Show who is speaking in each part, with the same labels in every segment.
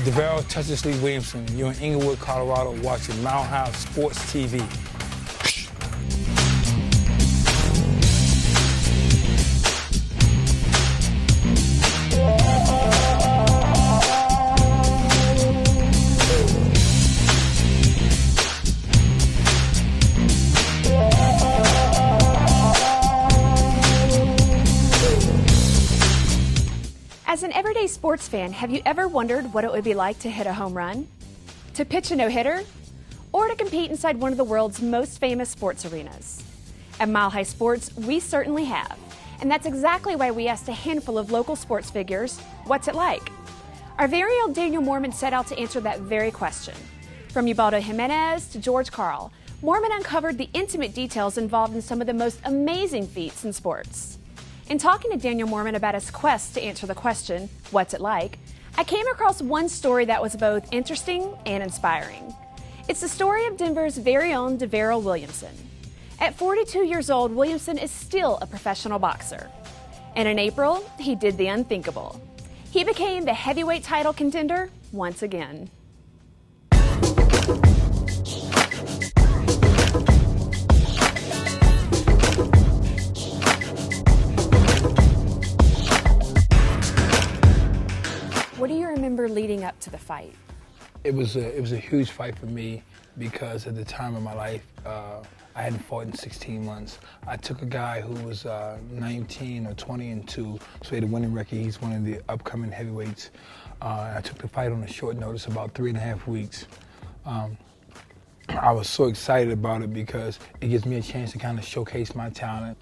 Speaker 1: DaVarryl Williamson. You're in Inglewood, Colorado, watching Mile High Sports TV.
Speaker 2: As an everyday sports fan, have you ever wondered what it would be like to hit a home run, to pitch a no-hitter, or to compete inside one of the world's most famous sports arenas? At Mile High Sports, we certainly have, and that's exactly why we asked a handful of local sports figures, what's it like? Our very own Daniel Mormon set out to answer that very question. From Ubaldo Jimenez to George Karl, Mormon uncovered the intimate details involved in some of the most amazing feats in sports. In talking to Daniel Mormon about his quest to answer the question, what's it like, I came across one story that was both interesting and inspiring. It's the story of Denver's very own DaVarryl Williamson. At 42 years old, Williamson is still a professional boxer. And in April, he did the unthinkable. He became the heavyweight title contender once again. What do you remember leading up to the fight?
Speaker 1: It was a huge fight for me because at the time of my life, I hadn't fought in 16 months. I took a guy who was 19 or 20-2, so he had a winning record. He's one of the upcoming heavyweights. I took the fight on a short notice, about 3.5 weeks. I was so excited about it because it gives me a chance to kind of showcase my talent.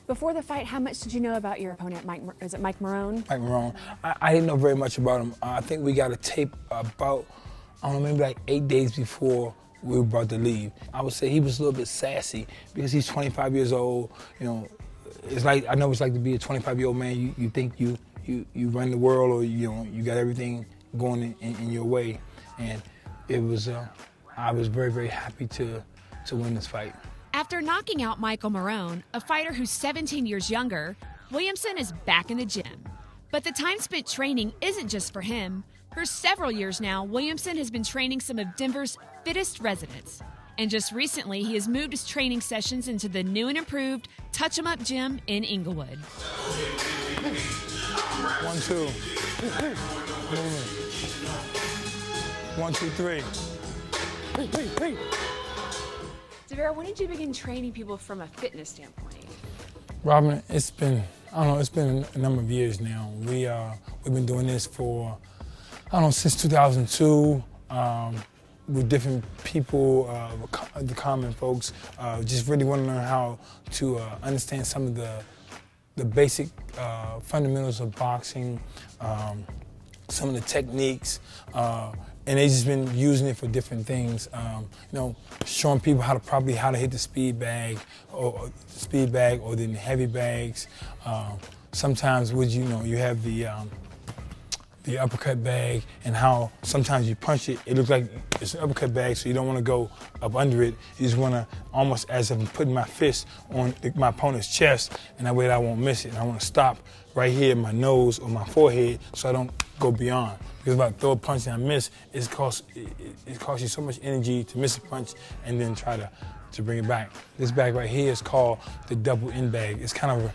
Speaker 2: Before the fight, how much did you know about your opponent, is it Mike Marone?
Speaker 1: Mike Marone. I didn't know very much about him. I think we got a tape about, I don't know, maybe like 8 days before we were about to leave. I would say he was a little bit sassy because he's 25 years old. You know, it's like, I know what it's like to be a 25-year-old man. You think you run the world, or you know, you got everything going in your way. And it was, I was very, very happy to win this fight.
Speaker 3: After knocking out Michael Marone, a fighter who's 17 years younger, Williamson is back in the gym. But the time spent training isn't just for him. For several years now, Williamson has been training some of Denver's fittest residents. And just recently, he has moved his training sessions into the new and improved Touch 'em Up gym in Inglewood.
Speaker 1: 1, 2. 1, 2, 3.
Speaker 2: DaVarryl, when did you begin training people from a fitness standpoint?
Speaker 1: Robin, it's been, I don't know, it's been a number of years now. We've been doing this for, I don't know, since 2002, with different people, the common folks, just really want to learn how to understand some of the basic fundamentals of boxing, some of the techniques, and they've just been using it for different things. You know, showing people how to hit the speed bag, or then the heavy bags. Sometimes you have the uppercut bag, and how sometimes you punch it, it looks like it's an uppercut bag, so you don't want to go up under it. You just want to, almost as if I'm putting my fist on my opponent's chest, and that way I won't miss it. And I want to stop right here in my nose or my forehead so I don't go beyond. Because if I throw a punch and I miss, it costs you so much energy to miss a punch and then try to bring it back. This bag right here is called the double end bag. It's kind of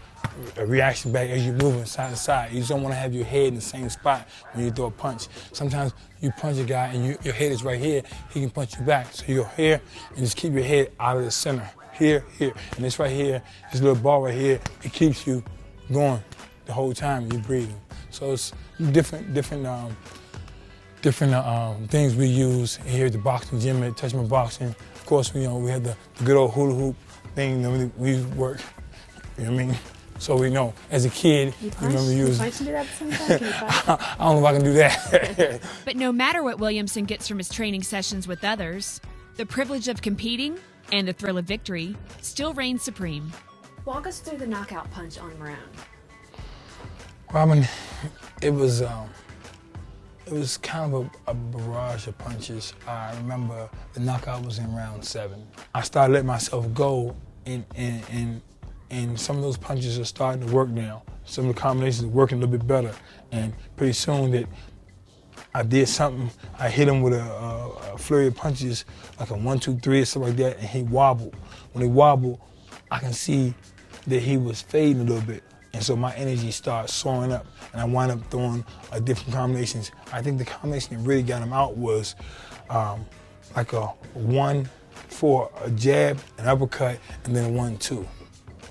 Speaker 1: a reaction bag as you're moving side to side. You just don't want to have your head in the same spot when you throw a punch. Sometimes you punch a guy and your head is right here, he can punch you back. So you go here and just keep your head out of the center. Here. And this right here, this little ball right here, it keeps you going the whole time you're breathing. So it's different things we use here at the boxing gym at Touch 'em Up Boxing. Of course, we have the good old hula hoop thing that we work. You know what I mean? So we know, as a kid, you remember using.
Speaker 2: Punch and do that at the same time?
Speaker 1: I don't know if I can do that.
Speaker 3: But no matter what Williamson gets from his training sessions with others, the privilege of competing and the thrill of victory still reigns supreme.
Speaker 2: Walk us through the knockout punch on Marone.
Speaker 1: Robin, it was kind of a barrage of punches. I remember the knockout was in round 7. I started letting myself go, and some of those punches are starting to work now. Some of the combinations are working a little bit better, and pretty soon that I did something. I hit him with a flurry of punches, like a 1, 2, 3 or something like that, and he wobbled. When he wobbled, I can see that he was fading a little bit. And so my energy started soaring up, and I wound up throwing different combinations. I think the combination that really got him out was like a 1 for a jab, an uppercut, and then a 1, 2.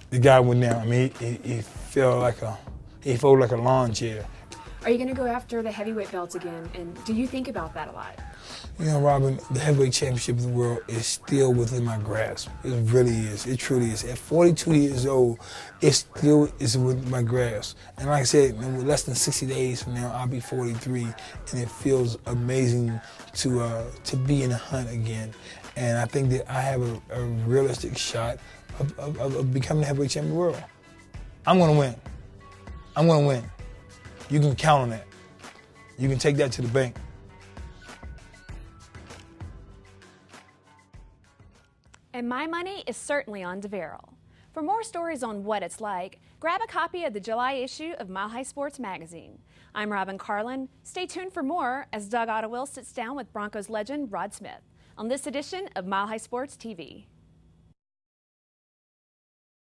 Speaker 1: The guy went down. I mean, he felt like a lawn chair.
Speaker 2: Are you going to go after the heavyweight belt again? And do you think about that a lot?
Speaker 1: You know, Robin, the heavyweight championship of the world is still within my grasp. It really is. It truly is. At 42 years old, it still is within my grasp. And like I said, in less than 60 days from now, I'll be 43, and it feels amazing to be in the hunt again. And I think that I have a realistic shot of becoming the heavyweight champion of the world. I'm going to win. I'm going to win. You can count on that. You can take that to the bank.
Speaker 2: And my money is certainly on DaVarryl. For more stories on what it's like, grab a copy of the July issue of Mile High Sports magazine. I'm Robin Carlin. Stay tuned for more as Doug Ottawell sits down with Broncos legend Rod Smith on this edition of Mile High Sports TV.